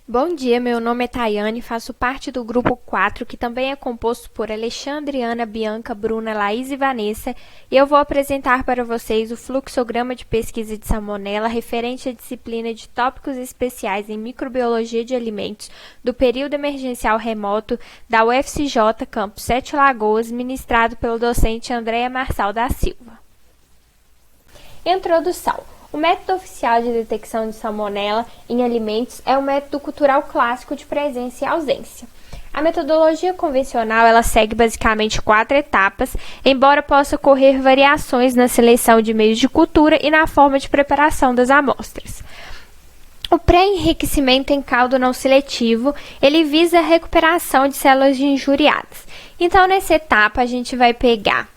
Bom dia, meu nome é Tayane, faço parte do grupo 4, que também é composto por Alexandre, Ana, Bianca, Bruna, Laís e Vanessa, e eu vou apresentar para vocês o fluxograma de pesquisa de salmonela referente à disciplina de tópicos especiais em microbiologia de alimentos do período emergencial remoto da UFCJ, campus Sete Lagoas, ministrado pelo docente Andréia Marçal da Silva. Introdução. O método oficial de detecção de salmonela em alimentos é o método cultural clássico de presença e ausência. A metodologia convencional ela segue basicamente 4 etapas, embora possa ocorrer variações na seleção de meios de cultura e na forma de preparação das amostras. O pré-enriquecimento em caldo não seletivo, ele visa a recuperação de células injuriadas. Então, nessa etapa, a gente vai pegar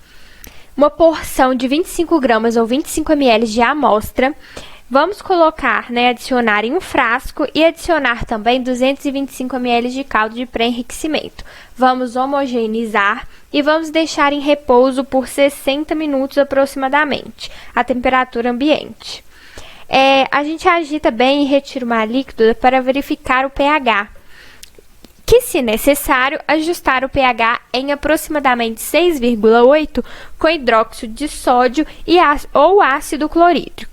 uma porção de 25 gramas ou 25 ml de amostra, vamos colocar, adicionar em um frasco e adicionar também 225 ml de caldo de pré-enriquecimento. Vamos homogeneizar e vamos deixar em repouso por 60 minutos aproximadamente, a temperatura ambiente. A gente agita bem e retira uma líquida para verificar o pH. Que, se necessário, ajustar o pH em aproximadamente 6,8 com hidróxido de sódio ou ácido clorídrico.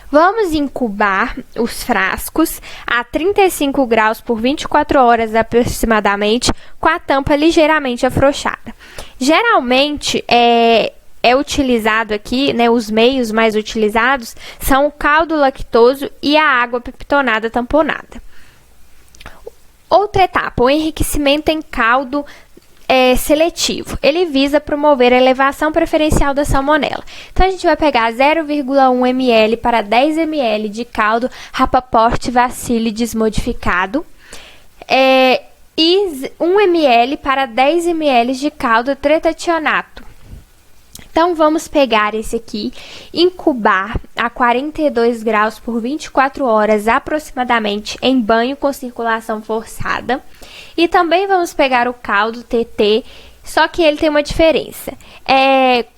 Vamos incubar os frascos a 35 graus por 24 horas aproximadamente, com a tampa ligeiramente afrouxada. Geralmente, é utilizado aqui, os meios mais utilizados são o caldo lactoso e a água peptonada tamponada. Outra etapa, o enriquecimento em caldo seletivo. Ele visa promover a elevação preferencial da salmonela. Então, a gente vai pegar 0,1 ml para 10 ml de caldo Rapaport Vacille desmodificado e 1 ml para 10 ml de caldo tretationato. Então, vamos pegar esse aqui, incubar a 42 graus por 24 horas aproximadamente em banho com circulação forçada. E também vamos pegar o caldo TT, só que ele tem uma diferença.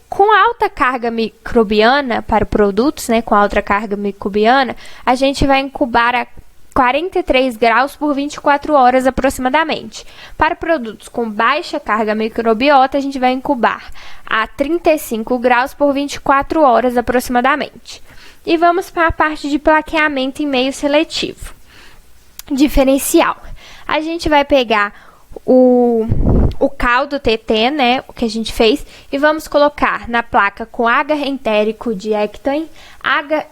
Com alta carga microbiana para produtos, com alta carga microbiana, a gente vai incubar a 43 graus por 24 horas aproximadamente. Para produtos com baixa carga microbiota, a gente vai incubar a 35 graus por 24 horas aproximadamente. E vamos para a parte de plaqueamento em meio seletivo. Diferencial. A gente vai pegar o caldo TT, o que a gente fez, e vamos colocar na placa com agar entérico de Ectoin,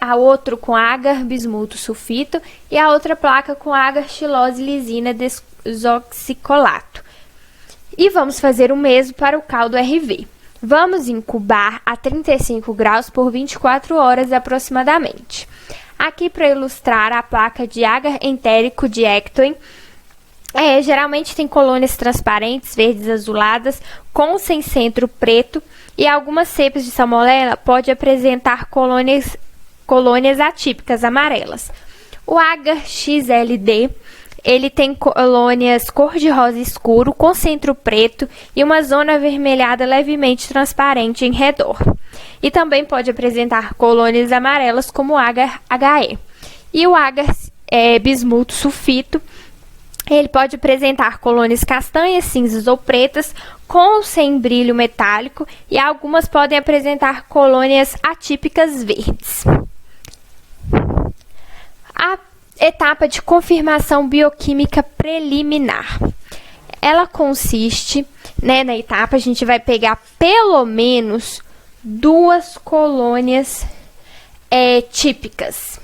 a outro com agar bismuto sulfito e a outra placa com agar xilose lisina desoxicolato. E vamos fazer o mesmo para o caldo RV. Vamos incubar a 35 graus por 24 horas aproximadamente. Aqui, para ilustrar, a placa de agar entérico de Ectoin, geralmente tem colônias transparentes, verdes azuladas, com ou sem centro preto, e algumas cepas de salmonela podem apresentar colônias atípicas amarelas. O agar XLD, ele tem colônias cor-de-rosa escuro, com centro preto e uma zona avermelhada levemente transparente em redor. E também pode apresentar colônias amarelas, como o agar HE. E o agar bismuto sulfito, ele pode apresentar colônias castanhas, cinzas ou pretas, com ou sem brilho metálico, e algumas podem apresentar colônias atípicas verdes. A etapa de confirmação bioquímica preliminar. Ela consiste, na etapa, a gente vai pegar pelo menos 2 colônias típicas.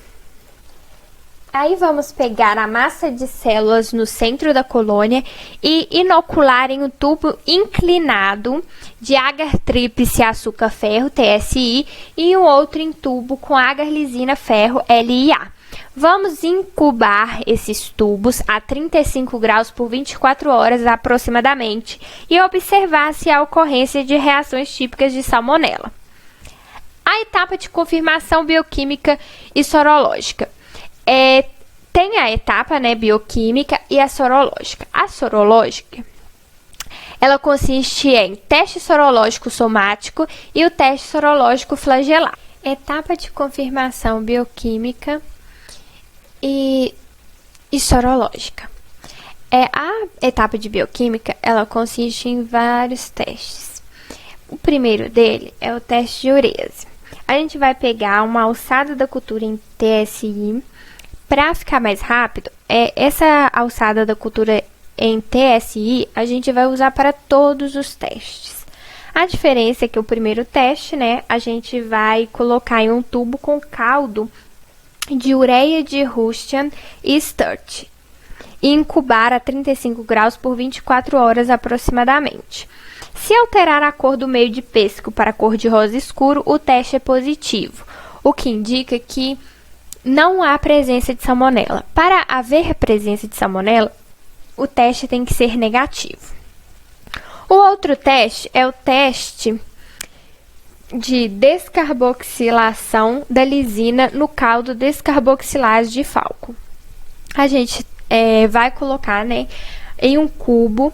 Aí vamos pegar a massa de células no centro da colônia e inocular em um tubo inclinado de agar tríplice açúcar ferro, TSI, e um outro em tubo com agar lisina ferro, LIA. Vamos incubar esses tubos a 35 graus por 24 horas aproximadamente e observar se há ocorrência de reações típicas de salmonela. A etapa de confirmação bioquímica e sorológica. Tem a etapa bioquímica e a sorológica. A sorológica, ela consiste em teste sorológico somático e o teste sorológico flagelar. Etapa de confirmação bioquímica e e sorológica. A etapa de bioquímica, ela consiste em vários testes. O primeiro dele é o teste de urease. A gente vai pegar uma alçada da cultura em TSI. Para ficar mais rápido, essa alçada da cultura em TSI, a gente vai usar para todos os testes. A diferença é que o primeiro teste, né, a gente vai colocar em um tubo com caldo de ureia de Rustian e Sturt e incubar a 35 graus por 24 horas aproximadamente. Se alterar a cor do meio de pêssego para a cor de rosa escuro, o teste é positivo, o que indica que não há presença de salmonela. Para haver presença de salmonela, o teste tem que ser negativo. O outro teste é o teste de descarboxilação da lisina no caldo descarboxilase de Falco. A gente vai colocar, né, em um cubo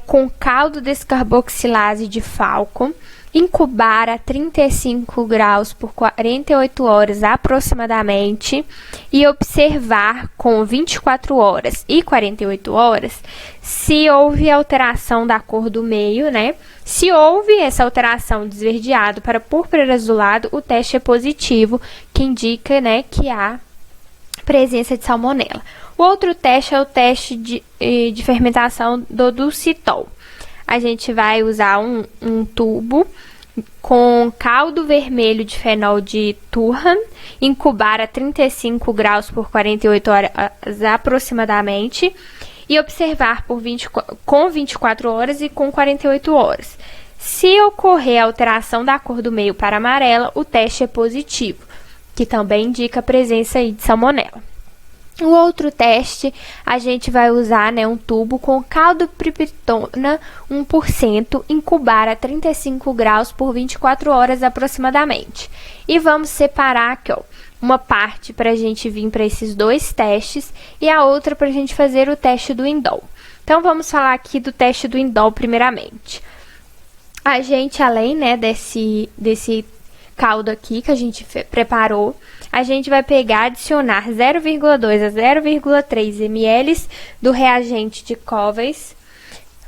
com caldo descarboxilase de Falco, incubar a 35 graus por 48 horas aproximadamente e observar com 24 horas e 48 horas se houve alteração da cor do meio, né? Se houve essa alteração de esverdeado para púrpura azulado, o teste é positivo, que indica, né, que há presença de salmonela. O outro teste é o teste de fermentação do dulcitol. A gente vai usar um tubo com caldo vermelho de fenol de Turhan, incubar a 35 graus por 48 horas aproximadamente e observar com 24 horas e com 48 horas. Se ocorrer alteração da cor do meio para amarela, o teste é positivo, que também indica a presença de salmonela. O outro teste, a gente vai usar, né, um tubo com caldo priptona 1%, incubar a 35 graus por 24 horas aproximadamente. E vamos separar aqui, ó, uma parte para a gente vir para esses dois testes e a outra para a gente fazer o teste do indol. Então, vamos falar aqui do teste do indol primeiramente. A gente, além, né, desse caldo aqui que a gente preparou, a gente vai pegar, adicionar 0,2 a 0,3 ml do reagente de Covens.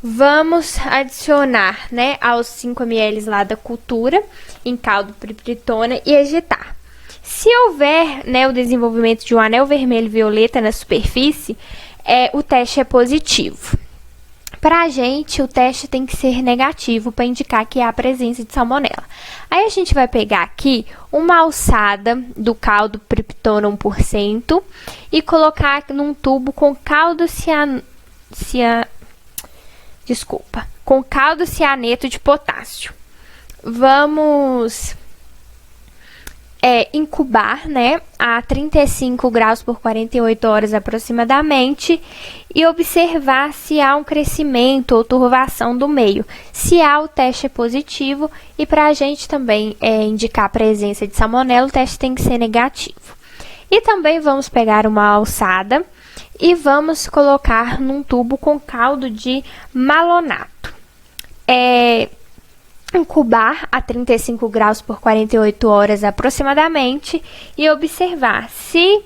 Vamos adicionar, né, aos 5 ml lá da cultura em caldo priptona e agitar. Se houver, né, o desenvolvimento de um anel vermelho-violeta na superfície, o teste é positivo. Para a gente, o teste tem que ser negativo para indicar que há a presença de salmonela. Aí a gente vai pegar aqui uma alçada do caldo priptona 1% e colocar num tubo com caldo com caldo cianeto de potássio. Vamos incubar, né, a 35 graus por 48 horas aproximadamente e observar se há um crescimento ou turvação do meio. Se há, o teste é positivo e para a gente também indicar a presença de salmonela, o teste tem que ser negativo. E também vamos pegar uma alçada e vamos colocar num tubo com caldo de malonato. Incubar a 35 graus por 48 horas aproximadamente e observar se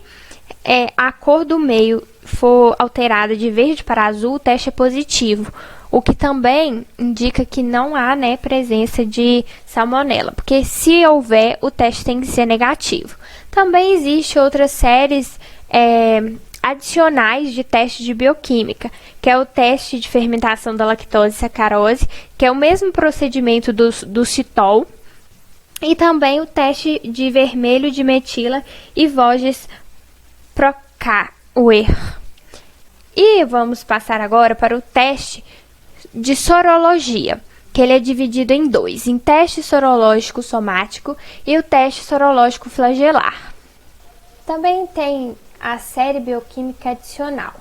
a cor do meio for alterada de verde para azul, o teste é positivo, o que também indica que não há, né, presença de salmonela, porque se houver, o teste tem que ser negativo. Também existe outras séries adicionais de teste de bioquímica, que é o teste de fermentação da lactose e sacarose, que é o mesmo procedimento do citol, e também o teste de vermelho de metila e Voges Procauer. E vamos passar agora para o teste de sorologia, que ele é dividido em dois, em teste sorológico somático e o teste sorológico flagelar. Também tem a série bioquímica adicional,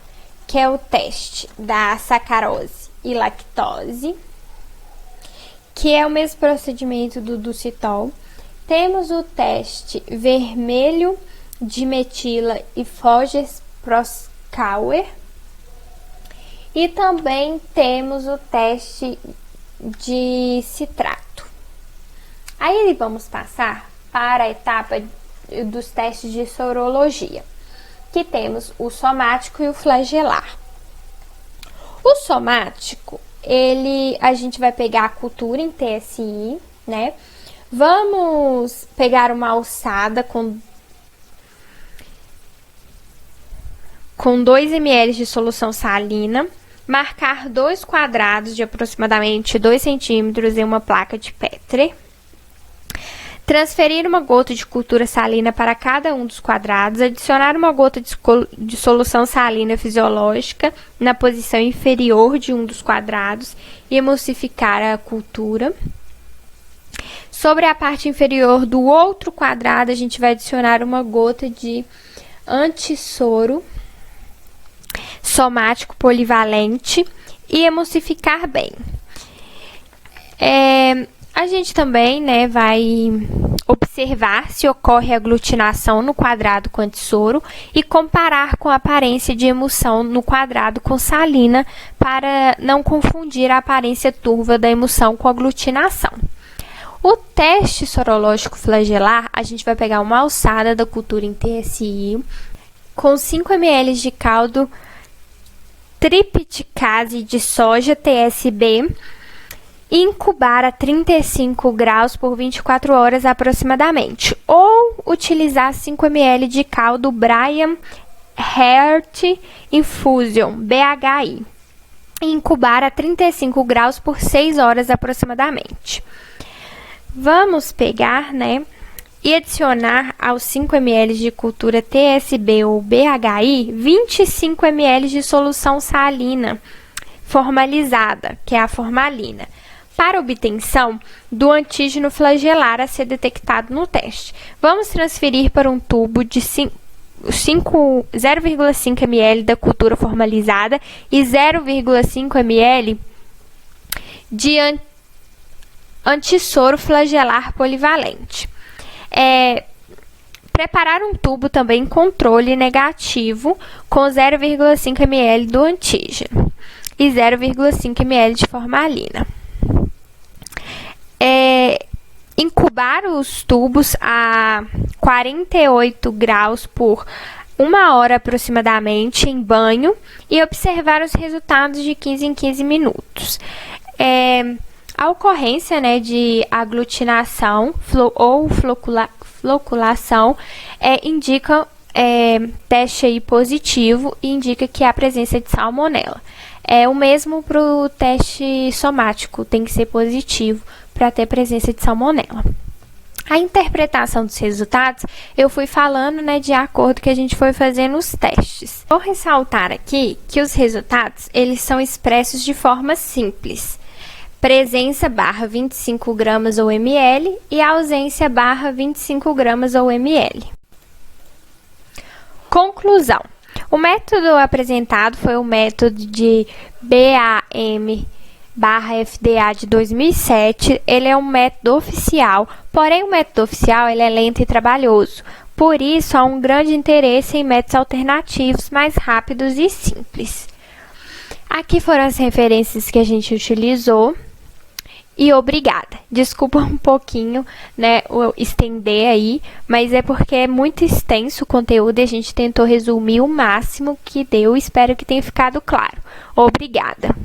que é o teste da sacarose e lactose, que é o mesmo procedimento do dulcitol. Temos o teste vermelho de metila e Voges Procauer. E também temos o teste de citrato. Aí vamos passar para a etapa dos testes de sorologia, que temos o somático e o flagelar. O somático, a gente vai pegar a cultura em TSI, né? Vamos pegar uma alçada com 2 ml de solução salina, marcar 2 quadrados de aproximadamente 2 centímetros em uma placa de Petri. Transferir uma gota de cultura salina para cada um dos quadrados, adicionar uma gota de solução salina fisiológica na posição inferior de um dos quadrados e emulsificar a cultura. Sobre a parte inferior do outro quadrado, a gente vai adicionar uma gota de antissoro somático polivalente e emulsificar bem. A gente também, né, vai observar se ocorre aglutinação no quadrado com antissoro e comparar com a aparência de emulsão no quadrado com salina para não confundir a aparência turva da emulsão com aglutinação. O teste sorológico flagelar, a gente vai pegar uma alçada da cultura em TSI com 5 ml de caldo tripticase de soja TSB e incubar a 35 graus por 24 horas aproximadamente, ou utilizar 5 ml de caldo Brian Heart Infusion BHI e incubar a 35 graus por 6 horas aproximadamente. Vamos pegar, né, e adicionar aos 5 ml de cultura TSB ou BHI 25 ml de solução salina formalizada, que é a formalina, para obtenção do antígeno flagelar a ser detectado no teste. Vamos transferir para um tubo de 0,5 ml da cultura formalizada e 0,5 ml de antissoro flagelar polivalente. Preparar um tubo também controle negativo com 0,5 ml do antígeno e 0,5 ml de formalina. Incubar os tubos a 48 graus por 1 hora aproximadamente em banho e observar os resultados de 15 em 15 minutos. A ocorrência, né, de aglutinação ou floculação indica teste aí positivo e indica que há presença de salmonela. O mesmo para o teste somático, tem que ser positivo para ter presença de salmonela. A interpretação dos resultados, eu fui falando, né, de acordo que a gente foi fazendo os testes. Vou ressaltar aqui que os resultados, eles são expressos de forma simples. Presença barra 25 gramas ou ml e ausência barra 25 gramas ou ml. Conclusão. O método apresentado foi o método de BAM/FDA de 2007. Ele é um método oficial, porém o método oficial ele é lento e trabalhoso. Por isso, há um grande interesse em métodos alternativos mais rápidos e simples. Aqui foram as referências que a gente utilizou. E obrigada. Desculpa um pouquinho, né, o estender aí, mas é porque é muito extenso o conteúdo e a gente tentou resumir o máximo que deu. Espero que tenha ficado claro. Obrigada.